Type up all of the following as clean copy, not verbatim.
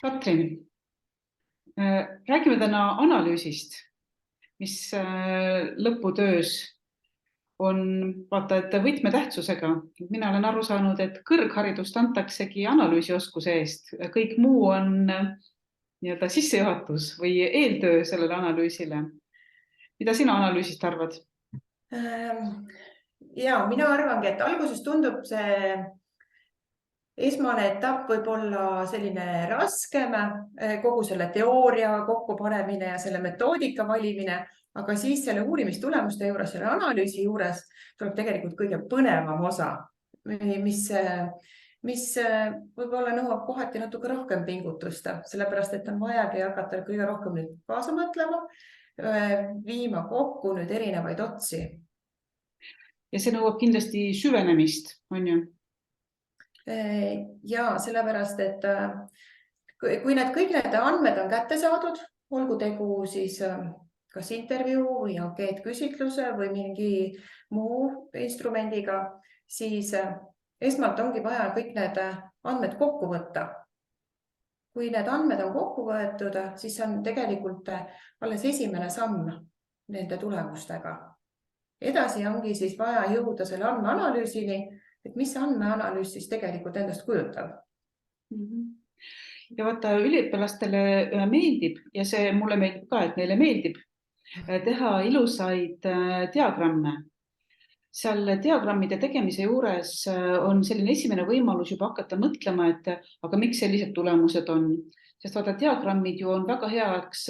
Katrin, räägime täna analüüsist, mis lõputöös on vaata, et võtmetähtsusega. Mina olen aru saanud, et kõrgharidust antaksegi analüüsioskuse eest. Kõik muu on nii-öelda sissejuhatus või eeltöö sellele analüüsile. Mida sina analüüsist arvad? Ja mina arvangi, et alguses tundub see esmane etapp võib olla selline raskem, kogu selle teooria kokkupanemine ja selle metoodika valimine, aga siis selle uurimistulemuste juures, selle analüüsi juures tuleb tegelikult kõige põnevam osa, mis võib-olla nõuab kohati natuke rohkem pingutust, sellepärast et on vajagi hakata kõige rohkem nüüd kaasa mõtlema, viima kokku nüüd erinevaid otsi. Ja see nõuab kindlasti süvenemist, on ju? Ja sellepärast, et kui kõik need andmed on kätte saadud, olgu tegu siis kas intervjuu või ankeetküsitluse või mingi muu instrumendiga, siis esmalt ongi vaja kõik need andmed kokku võtta. Kui need andmed on kokku võetud, siis on tegelikult alles esimene samm nende tulemustega. Edasi ongi siis vaja jõuda selle andmeanalüüsini, et mis andmeanalüüs siis tegelikult endast kujutab. Ja vaata, üliõpilastele meeldib ja see mulle meeldib ka, et neile meeldib teha ilusaid diagramme. Seal diagrammide tegemise juures on selline esimene võimalus juba hakata mõtlema, et aga miks sellised tulemused on. Sest vaata, diagrammid ju on väga heaks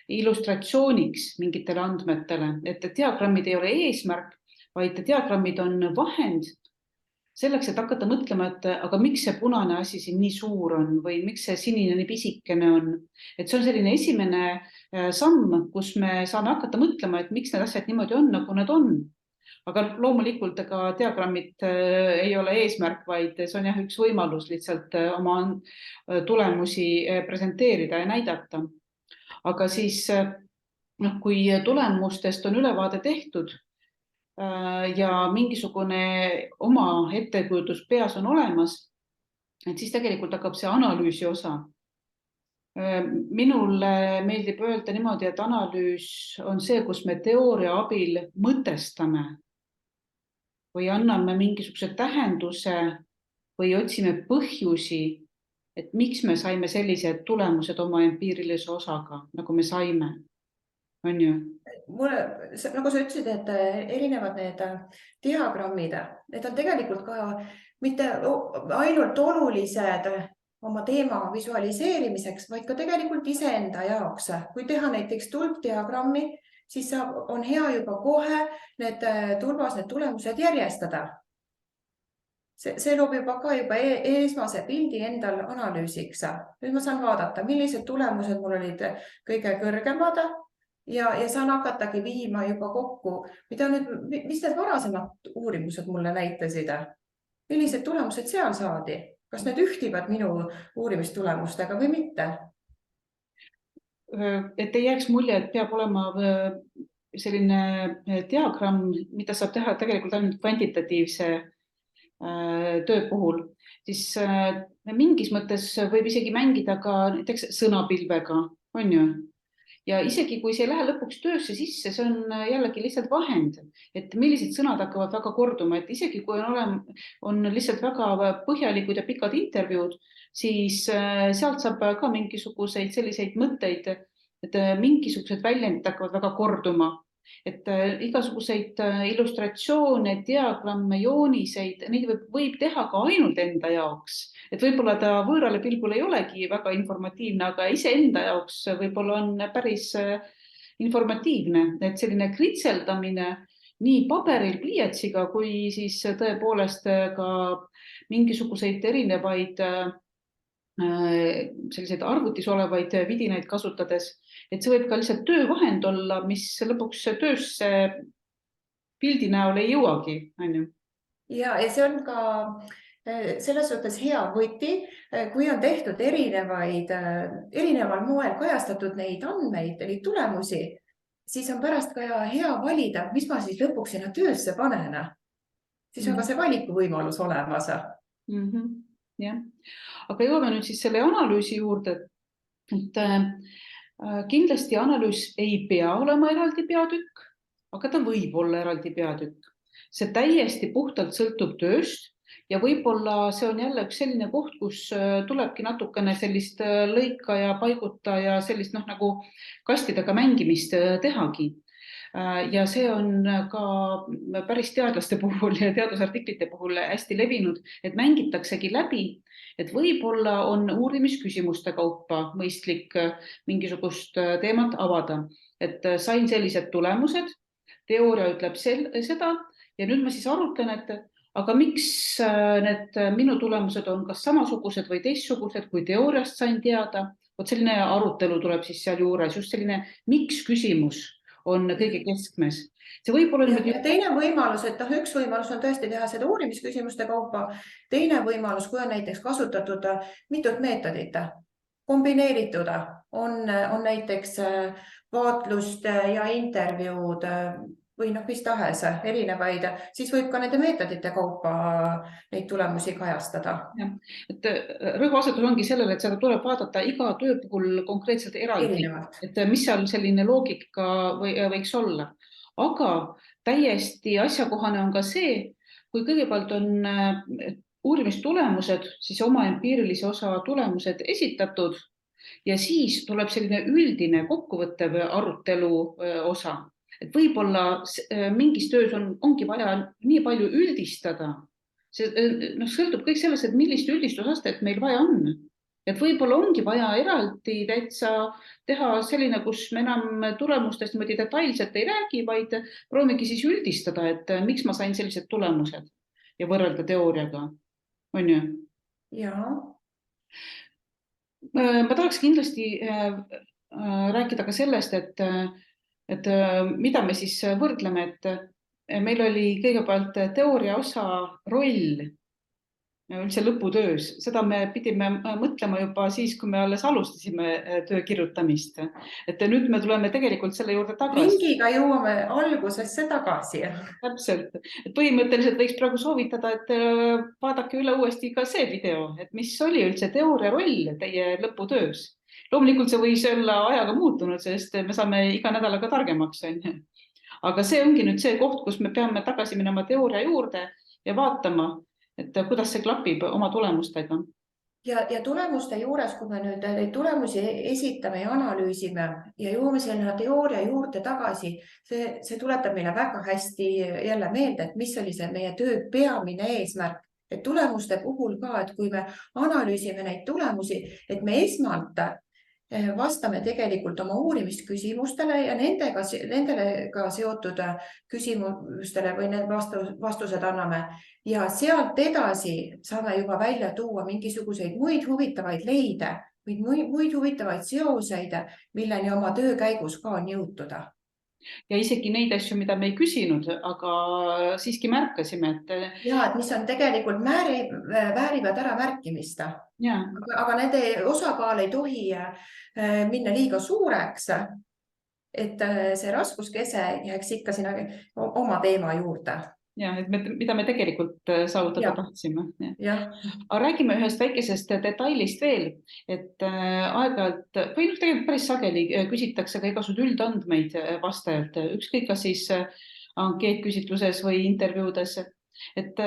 illustratsiooniks mingitele andmetele, et diagrammid ei ole eesmärk, vaid diagrammid on vahend selleks, et hakata mõtlema, et aga miks see punane asi siin nii suur on või miks see sinine nii pisikene on. Et see on selline esimene samm, kus me saame hakata mõtlema, et miks need asjad niimoodi on, nagu nad on. Aga loomulikult ega diagrammid ei ole eesmärk, vaid see on üks võimalus lihtsalt oma tulemusi presenteerida ja näidata. Aga siis, kui tulemustest on ülevaade tehtud ja mingisugune oma ettekujutus peas on olemas, et siis tegelikult hakkab see analüüsi osa. Minule meeldib öelda niimoodi, et analüüs on see, kus me teooria abil mõtestame või anname mingisuguse tähenduse või otsime põhjusi, et miks me saime sellised tulemused oma empiirilise osaga, nagu me saime. On ju? Nagu sa ütlesid, et erinevad need diagrammid, need on tegelikult ka mitte ainult olulised oma teema visualiseerimiseks, vaid ka tegelikult iseenda jaoks. Kui teha näiteks tulpdiagrammi, siis on hea juba kohe need tulemused järjestada. See loob juba esmase pildi endal analüüsiks. Nüüd ma saan vaadata, millised tulemused mul olid kõige kõrgemad ja saan hakatagi viima juba kokku, mis need varasemad uurimused mulle näitasid. Millised tulemused seal saadi? Kas need ühtivad minu uurimistulemustega või mitte? Et ei jääks mulje, et peab olema selline diagramm, mida saab teha tegelikult ainult kvantitatiivse töö puhul, siis mingis mõttes võib isegi mängida ka näiteks sõnapilvega, on ju? Ja isegi kui see ei lähe lõpuks töösse sisse, see on jällegi lihtsalt vahend, et millised sõnad hakkavad väga korduma, et isegi kui on lihtsalt väga põhjalikud ja pikad intervjuud, siis sealt saab ka mingisuguseid selliseid mõtteid, et mingisugused väljendid hakkavad väga korduma. Et igasuguseid illustratsioone, diagramme, jooniseid, neid võib teha ka ainult enda jaoks. Et võib-olla ta võõrale pilgul ei olegi väga informatiivne, aga iseenda jaoks võib-olla on päris informatiivne. Et selline kritseldamine nii paberil pliiatsiga, kui siis tõepoolest ka mingisuguseid erinevaid selliseid arvutis olevaid vidinaid kasutades, et see võib ka lihtsalt töövahend olla, mis lõpuks töösse pildi näol ei jõuagi. Ja see on ka selles suhtes hea võti, kui on tehtud erineval moel kajastatud neid andmeid, neid tulemusi, siis on pärast ka hea valida, mis ma siis lõpuks sinna töösse panen. Siis on ka see valikuvõimalus olemas. jah. Aga jõuame nüüd siis selle analüüsi juurde, et kindlasti analüüs ei pea olema eraldi peatükk, aga ta võib olla eraldi peatükk. See täiesti puhtalt sõltub tööst ja võib-olla see on jälle üks selline koht, kus tulebki natukene sellist lõika ja paiguta ja sellist nagu kastidega mängimist tehagi. Ja see on ka päris teadlaste puhul ja teadusartiklite puhul hästi levinud, et mängitaksegi läbi, et võib-olla on uurimisküsimuste kaupa mõistlik mingisugust teemat avada, et sain sellised tulemused, teooria ütleb seda ja nüüd ma siis arutlen, et aga miks need minu tulemused on kas samasugused või teistsugused, kui teooriast sain teada. Vot selline arutelu tuleb siis seal juures, just selline miks küsimus on kõige keskmes. See võib olla ja teine võimalus, et üks võimalus on tõesti teha seda uurimisküsimuste kaupa. Teine võimalus, kui on näiteks kasutatud mitut meetodit, kombineeritud, on näiteks vaatlust ja intervjuud või mis tahes erinevaid, siis võib ka nende meetodite kaupa neid tulemusi kajastada. Et rõhuasetus ongi sellele, et seda tuleb vaadata iga töö puhul konkreetselt eraldi, et mis seal selline loogika võiks olla. Aga täiesti asjakohane on ka see, kui kõigepealt on uurimistulemused, siis oma empiirilise osa tulemused esitatud ja siis tuleb selline üldine kokkuvõttev arutelu osa. Et võib-olla mingis töös ongi vaja nii palju üldistada. See sõltub kõik sellest, et millist üldistusastet meil vaja on. Et võib-olla ongi vaja eraldi täitsa teha selline, kus me enam tulemustest detailselt ei räägi, vaid proovimegi siis üldistada, et miks ma sain sellised tulemused ja võrrelda teooriaga. On ju? Jaa. Ma tahaks kindlasti rääkida ka sellest, et mida me siis võrdleme, et meil oli kõigepealt teooria osa roll üldse lõputöös. Seda me pidime mõtlema juba siis, kui me alles alustasime töö kirjutamist. Et nüüd me tuleme tegelikult selle juurde tagasi. Ringiga jõuame algusesse tagasi. Täpselt. Et põhimõtteliselt võiks praegu soovitada, et vaadake üle uuesti ka see video, et mis oli üldse teooria roll teie lõputöös. Loomulikult see võis olla ajaga muutunud, sest me saame iga nädalaga targemaks. Aga see ongi nüüd see koht, kus me peame tagasi minema teooria juurde ja vaatama, et kuidas see klapib oma tulemustega. Ja tulemuste juures, kui me nüüd neid tulemusi esitame ja analüüsime ja jõuame sinna teooria juurde tagasi, see tuletab meile väga hästi jälle meelde, et mis oli see meie töö peamine eesmärk. Et tulemuste puhul ka, et kui me analüüsime neid tulemusi, et me esmalt vastame tegelikult oma uurimisküsimustele ja nendega seotud küsimustele või need vastused anname. Ja sealt edasi saame juba välja tuua mingisuguseid muid huvitavaid leide, muid huvitavaid seoseid, milleni oma töö käigus ka on jõutuda. Ja isegi neid asju, mida me ei küsinud, aga siiski märkasime. Ja, et mis on tegelikult väärivad ära märkimist. Aga nende osakaal ei tohi minna liiga suureks, et see raskuskese jääks ikka sinna oma teema juurde. Ja, et mida me tegelikult saavutada tahtsime. Aga räägime ühest väikesest detailist veel, et aeg-ajalt või tegelikult päris sageli küsitakse ka igasugused üldandmeid vastajalt, ükskõik kas siis ankeetküsitluses või intervjuudes, et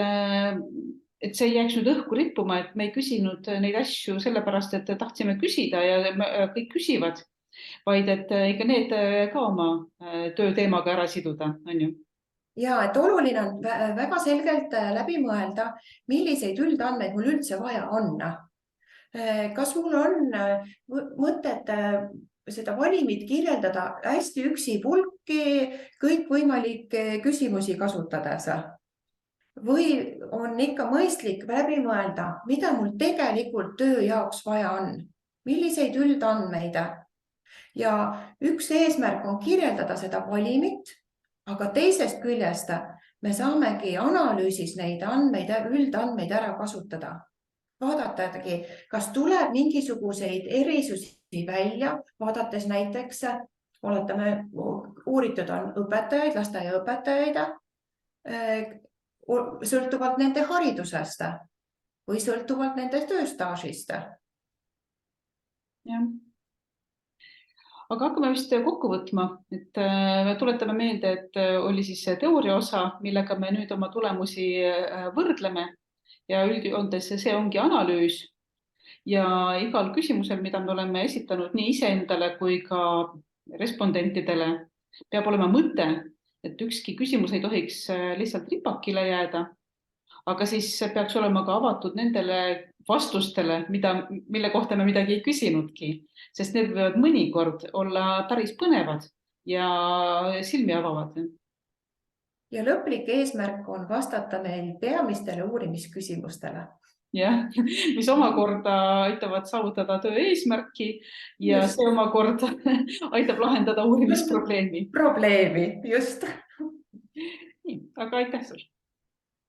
see ei jääks nüüd õhku rippuma, et me ei küsinud neid asju sellepärast, et tahtsime küsida ja kõik küsivad, vaid et ikka need ka oma tööteemaga ära siduda, on ju? Ja, et oluline on väga selgelt läbi mõelda, milliseid üldandmeid mul üldse vaja on. Kas mul on mõtet seda valimit kirjeldada hästi üksipulki kõikvõimalikke küsimusi kasutades? Või on ikka mõistlik läbi mõelda, mida mul tegelikult töö jaoks vaja on? Milliseid üldandmeid? Ja üks eesmärk on kirjeldada seda valimit, aga teisest küljest me saamegi analüüsis neid üldandmeid ära kasutada. Vaadatagi, kas tuleb mingisuguseid erisusi välja, vaadates näiteks, oletame, uuritud on õpetajaid, lasteaiaõpetajaid, sõltuvalt nende haridusest. või sõltuvalt nende tööstaažist. jah. Aga hakkame vist kokku võtma, et tuletame meelde, et oli siis see teooria osa, millega me nüüd oma tulemusi võrdleme ja üldjoontes see ongi analüüs ja igal küsimusel, mida me oleme esitanud nii iseendale kui ka respondentidele, peab olema mõte, et ükski küsimus ei tohiks lihtsalt ripakile jääda, aga siis peaks olema ka avatud nendele vastustele, mille kohta me midagi ei küsinudki, sest need võivad mõnikord olla päris põnevad ja silmi avavad. Ja lõplik eesmärk on vastata meil peamistele uurimisküsimustele. Jah, mis omakorda aitavad saavutada töö eesmärki ja Just. see omakorda aitab lahendada uurimisprobleemi. Probleemi, just. Nii, aga aitäh sulle.